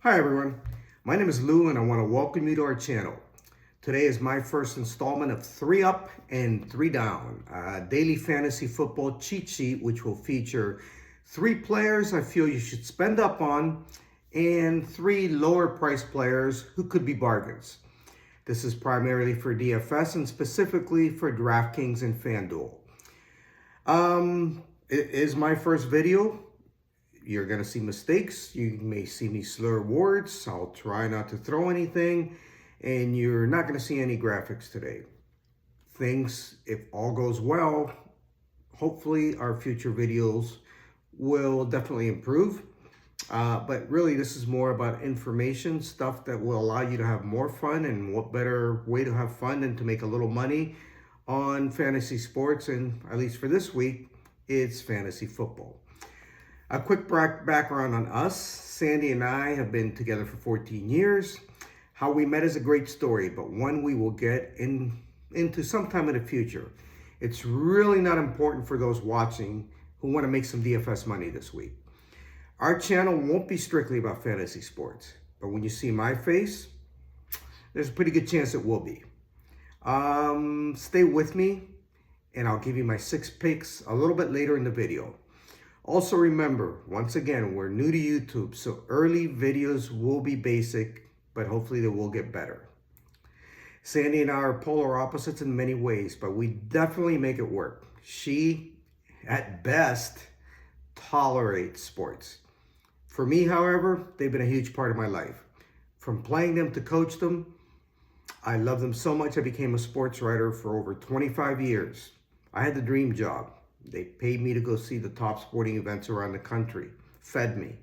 Hi everyone, my name is Lou and I want to welcome you to our channel. Today is my first installment of 3 Up and 3 Down, a daily fantasy football cheat sheet which will feature 3 players I feel you should spend up on and 3 lower price players who could be bargains. This is primarily for DFS and specifically for Draftkings and Fanduel. It is my first video. You're going to see mistakes. You may see me slur words. I'll try not to throw anything. And you're not going to see any graphics today. Things, if all goes well, hopefully our future videos will definitely improve. But really, this is more about information, stuff that will allow you to have more fun. And what better way to have fun than to make a little money on fantasy sports. And at least for this week, it's fantasy football. A quick background on us. Sandy and I have been together for 14 years. How we met is a great story, but one we will get into sometime in the future. It's really not important for those watching who want to make some DFS money this week. Our channel won't be strictly about fantasy sports, but when you see my face, there's a pretty good chance it will be. Stay with me, and I'll give you my 6 picks a little bit later in the video. Also remember, once again, we're new to YouTube, so early videos will be basic, but hopefully they will get better. Sandy and I are polar opposites in many ways, but we definitely make it work. She, at best, tolerates sports. For me, however, they've been a huge part of my life. From playing them to coach them, I love them so much I became a sports writer for over 25 years. I had the dream job. They paid me to go see the top sporting events around the country, fed me.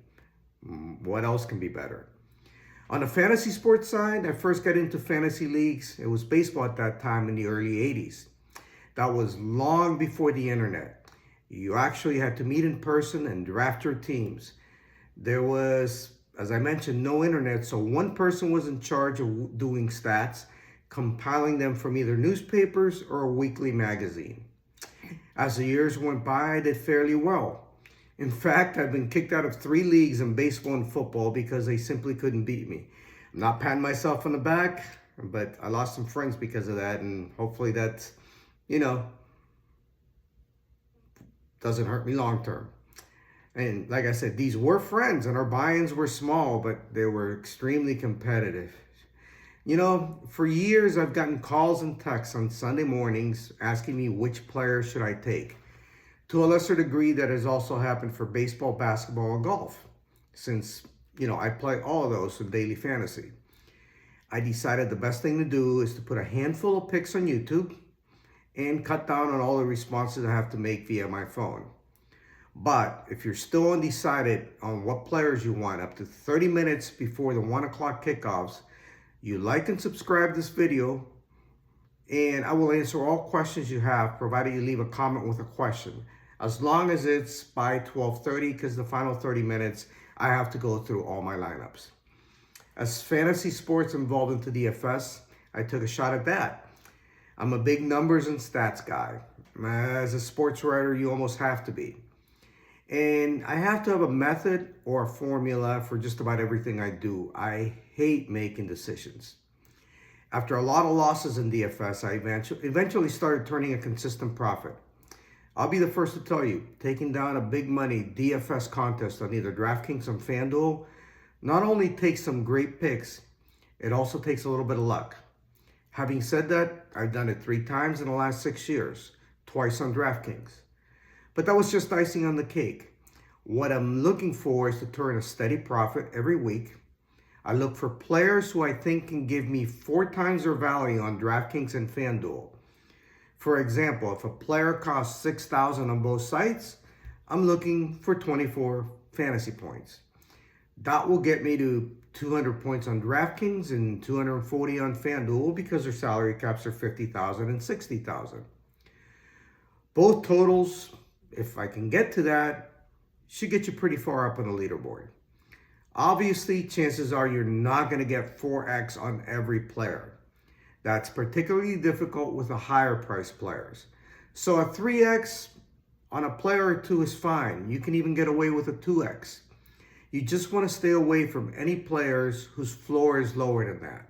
What else can be better? On the fantasy sports side, I first got into fantasy leagues. It was baseball at that time in the early 80s. That was long before the internet. You actually had to meet in person and draft your teams. There was, as I mentioned, no internet, so one person was in charge of doing stats, compiling them from either newspapers or a weekly magazine. As the years went by, I did fairly well. In fact, I've been kicked out of 3 leagues in baseball and football because they simply couldn't beat me. I'm not patting myself on the back, but I lost some friends because of that, and hopefully that, doesn't hurt me long term. And like I said, these were friends, and our buy-ins were small, but they were extremely competitive. For years, I've gotten calls and texts on Sunday mornings asking me which player should I take. To a lesser degree, that has also happened for baseball, basketball, and golf. Since, I play all of those in daily fantasy. I decided the best thing to do is to put a handful of picks on YouTube and cut down on all the responses I have to make via my phone. But if you're still undecided on what players you want up to 30 minutes before the 1 o'clock kickoffs, you like and subscribe this video, and I will answer all questions you have, provided you leave a comment with a question. As long as it's by 12:30, because the final 30 minutes, I have to go through all my lineups. As fantasy sports evolved into DFS, I took a shot at that. I'm a big numbers and stats guy. As a sports writer, you almost have to be. And I have to have a method or a formula for just about everything I do. I hate making decisions. After a lot of losses in DFS, I eventually started turning a consistent profit. I'll be the first to tell you, taking down a big money DFS contest on either Draftkings and Fanduel not only takes some great picks, it also takes a little bit of luck. Having said that, I've done it 3 times in the last 6 years, twice on Draftkings. But that was just icing on the cake. What I'm looking for is to turn a steady profit every week. I look for players who I think can give me 4 times their value on Draftkings and FanDuel. For example, if a player costs $6,000 on both sites, I'm looking for 24 fantasy points. That will get me to 200 points on Draftkings and 240 on FanDuel because their salary caps are $50,000 and $60,000. Both totals, if I can get to that, should get you pretty far up on the leaderboard. Obviously, chances are you're not going to get 4x on every player. That's particularly difficult with the higher priced players. So a 3x on a player or 2 is fine. You can even get away with a 2x. You just want to stay away from any players whose floor is lower than that.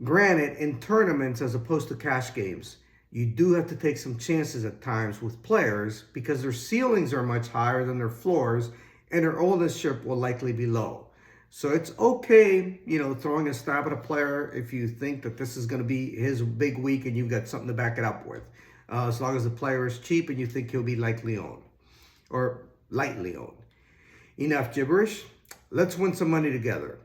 Granted, in tournaments as opposed to cash games, you do have to take some chances at times with players because their ceilings are much higher than their floors and their ownership will likely be low. So it's okay, throwing a stab at a player if you think that this is going to be his big week and you've got something to back it up with. As long as the player is cheap and you think he'll be likely owned or lightly owned. Enough gibberish. Let's win some money together.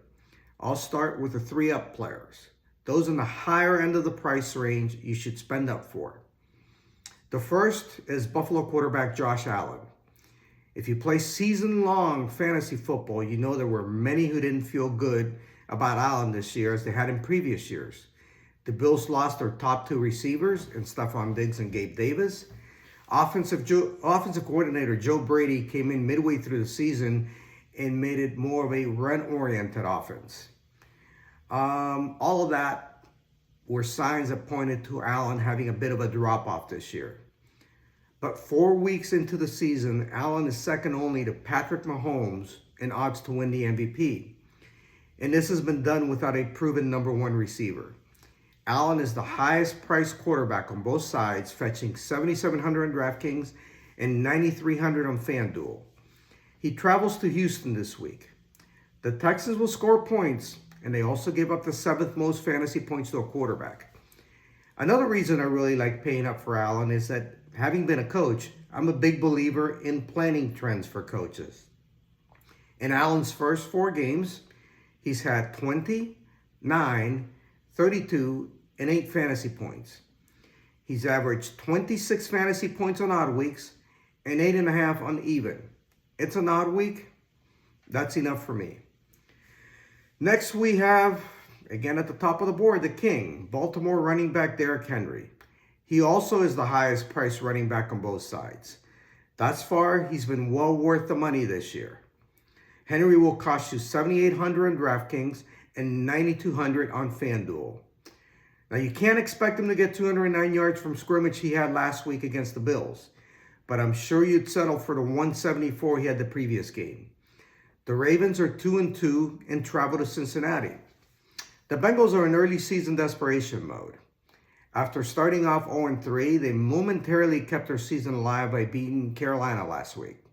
I'll start with the 3-up players. Those in the higher end of the price range you should spend up for. The first is Buffalo quarterback Josh Allen. If you play season-long fantasy football, you know there were many who didn't feel good about Allen this year as they had in previous years. The Bills lost their top 2 receivers in Stephon Diggs and Gabe Davis. Offensive coordinator Joe Brady came in midway through the season and made it more of a run-oriented offense. All of that were signs that pointed to Allen having a bit of a drop-off this year. But 4 weeks into the season, Allen is second only to Patrick Mahomes in odds to win the MVP. And this has been done without a proven number 1 receiver. Allen is the highest priced quarterback on both sides, fetching $7,700 on Draftkings and $9,300 on FanDuel. He travels to Houston this week. The Texans will score points, and they also give up the 7th most fantasy points to a quarterback. Another reason I really like paying up for Allen is that, having been a coach, I'm a big believer in planning trends for coaches. In Allen's first 4 games, he's had 20, 9, 32, and 8 fantasy points. He's averaged 26 fantasy points on odd weeks and 8.5 on even. It's an odd week. That's enough for me. Next we have, again at the top of the board, the king, Baltimore running back Derrick Henry. He also is the highest priced running back on both sides. Thus far, he's been well worth the money this year. Henry will cost you $7,800 on DraftKings and $9,200 on FanDuel. Now, you can't expect him to get 209 yards from scrimmage he had last week against the Bills, but I'm sure you'd settle for the 174 he had the previous game. The Ravens are 2-2 and travel to Cincinnati. The Bengals are in early season desperation mode. After starting off 0-3, they momentarily kept their season alive by beating Carolina last week.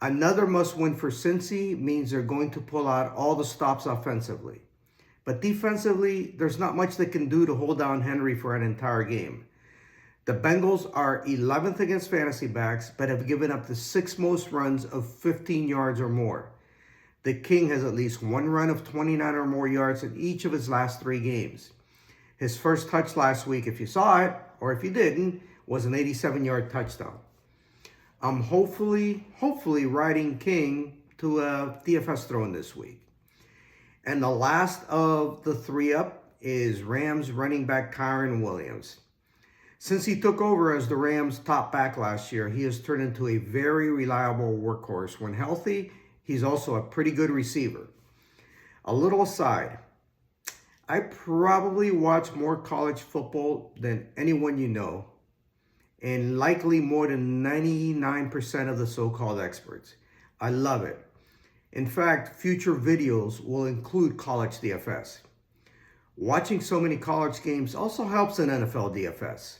Another must-win for Cincy means they're going to pull out all the stops offensively. But defensively, there's not much they can do to hold down Henry for an entire game. The Bengals are 11th against fantasy backs, but have given up the 6th most runs of 15 yards or more. The King has at least 1 run of 29 or more yards in each of his last 3 games. His first touch last week, if you saw it, or if you didn't, was an 87-yard touchdown. I'm hopefully riding King to a DFS throne this week. And the last of the 3-up is Rams running back Kyren Williams. Since he took over as the Rams' top back last year, he has turned into a very reliable workhorse. When healthy, he's also a pretty good receiver. A little aside, I probably watch more college football than anyone you know, and likely more than 99% of the so-called experts. I love it. In fact, future videos will include college DFS. Watching so many college games also helps in NFL DFS.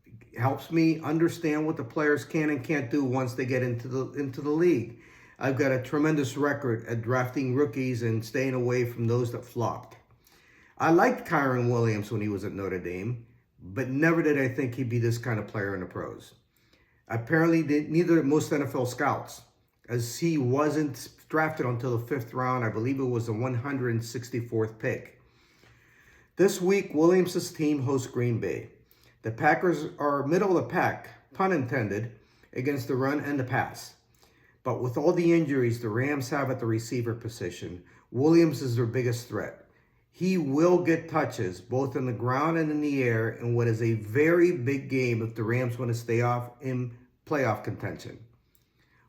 It helps me understand what the players can and can't do once they get into the league. I've got a tremendous record at drafting rookies and staying away from those that flopped. I liked Kyren Williams when he was at Notre Dame, but never did I think he'd be this kind of player in the pros. Apparently, neither did most NFL scouts, as he wasn't drafted until the 5th round. I believe it was the 164th pick. This week, Williams' team hosts Green Bay. The Packers are middle of the pack, pun intended, against the run and the pass. But with all the injuries the Rams have at the receiver position, Williams is their biggest threat. He will get touches both on the ground and in the air in what is a very big game if the Rams want to stay off in playoff contention.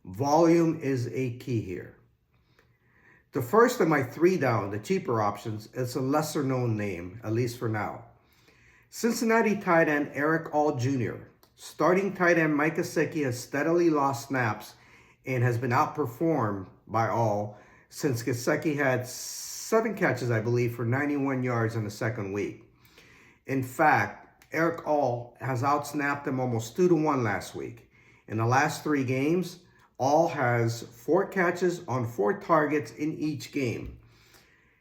Volume is a key here. The first of my 3 down, the cheaper options, is a lesser known name, at least for now. Cincinnati tight end Eric All Jr. Starting tight end Mike Gesicki has steadily lost snaps and has been outperformed by all, since Gesicki had 7 catches, I believe, for 91 yards in the second week. In fact, Eric All has outsnapped him almost 2-1 last week. In the last 3 games, All has 4 catches on 4 targets in each game.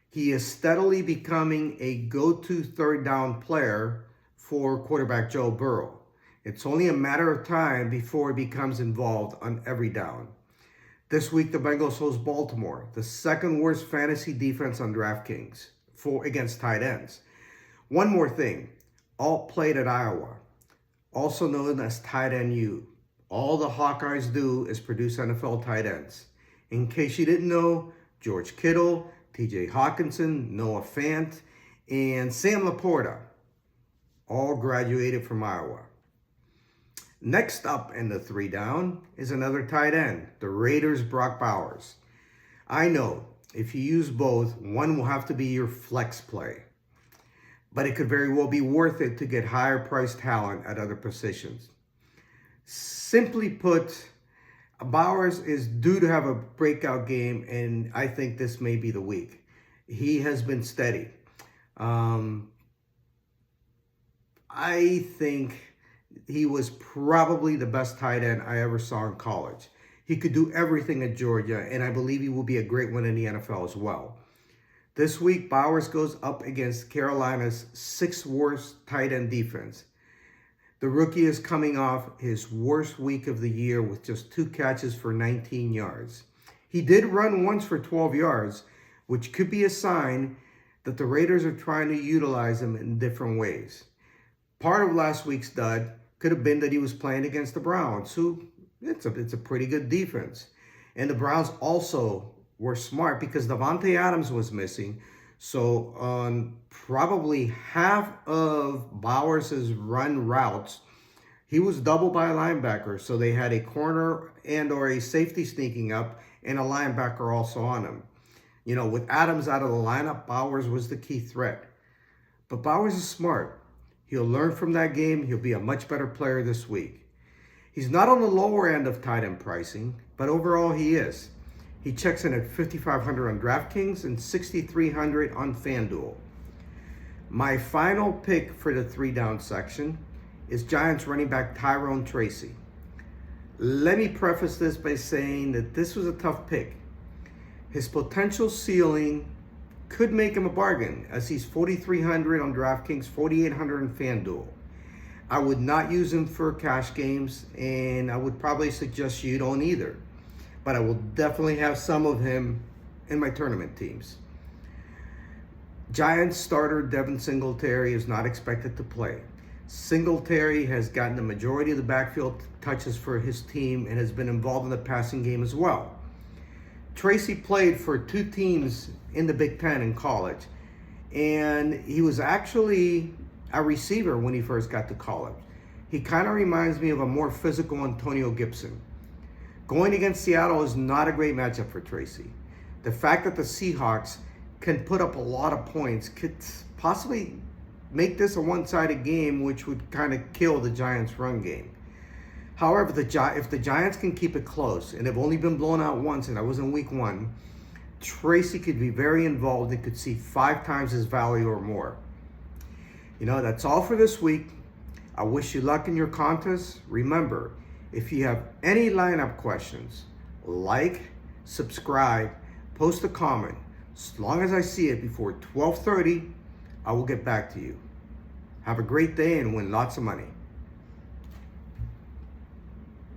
He is steadily becoming a go-to third down player for quarterback Joe Burrow. It's only a matter of time before he becomes involved on every down. This week, the Bengals host Baltimore, the second worst fantasy defense on DraftKings against tight ends. One more thing, Alt played at Iowa, also known as Tight End U. All the Hawkeyes do is produce NFL tight ends. In case you didn't know, George Kittle, TJ Hawkinson, Noah Fant, and Sam Laporta all graduated from Iowa. Next up in the 3 down is another tight end, the Raiders' Brock Bowers. I know if you use both, one will have to be your flex play, but it could very well be worth it to get higher priced talent at other positions. Simply put, Bowers is due to have a breakout game, and I think this may be the week. He has been steady. I think he was probably the best tight end I ever saw in college. He could do everything at Georgia, and I believe he will be a great one in the NFL as well. This week, Bowers goes up against Carolina's 6th worst tight end defense. The rookie is coming off his worst week of the year with just 2 catches for 19 yards. He did run once for 12 yards, which could be a sign that the Raiders are trying to utilize him in different ways. Part of last week's dud could have been that he was playing against the Browns, who it's a pretty good defense. And the Browns also were smart because Davante Adams was missing. So on probably half of Bowers' run routes, he was doubled by a linebacker. So they had a corner and or a safety sneaking up and a linebacker also on him. You know, with Adams out of the lineup, Bowers was the key threat. But Bowers is smart. He'll learn from that game. He'll be a much better player this week. He's not on the lower end of tight end pricing, but overall he is. He checks in at $5,500 on DraftKings and $6,300 on FanDuel. My final pick for the 3 down section is Giants running back Tyrone Tracy. Let me preface this by saying that this was a tough pick. His potential ceiling could make him a bargain, as he's $4,300 on DraftKings, $4,800 on FanDuel. I would not use him for cash games, and I would probably suggest you don't either. But I will definitely have some of him in my tournament teams. Giants starter Devin Singletary is not expected to play. Singletary has gotten the majority of the backfield touches for his team and has been involved in the passing game as well. Tracy played for 2 teams in the Big Ten in college, and he was actually a receiver when he first got to college. He kind of reminds me of a more physical Antonio Gibson. Going against Seattle is not a great matchup for Tracy. The fact that the Seahawks can put up a lot of points could possibly make this a one-sided game, which would kind of kill the Giants' run game. However, if the Giants can keep it close, and they've only been blown out once, and that was in week 1, Tracy could be very involved and could see 5 times his value or more. You know, that's all for this week. I wish you luck in your contest. Remember, if you have any lineup questions, like, subscribe, post a comment. As long as I see it before 12:30, I will get back to you. Have a great day and win lots of money.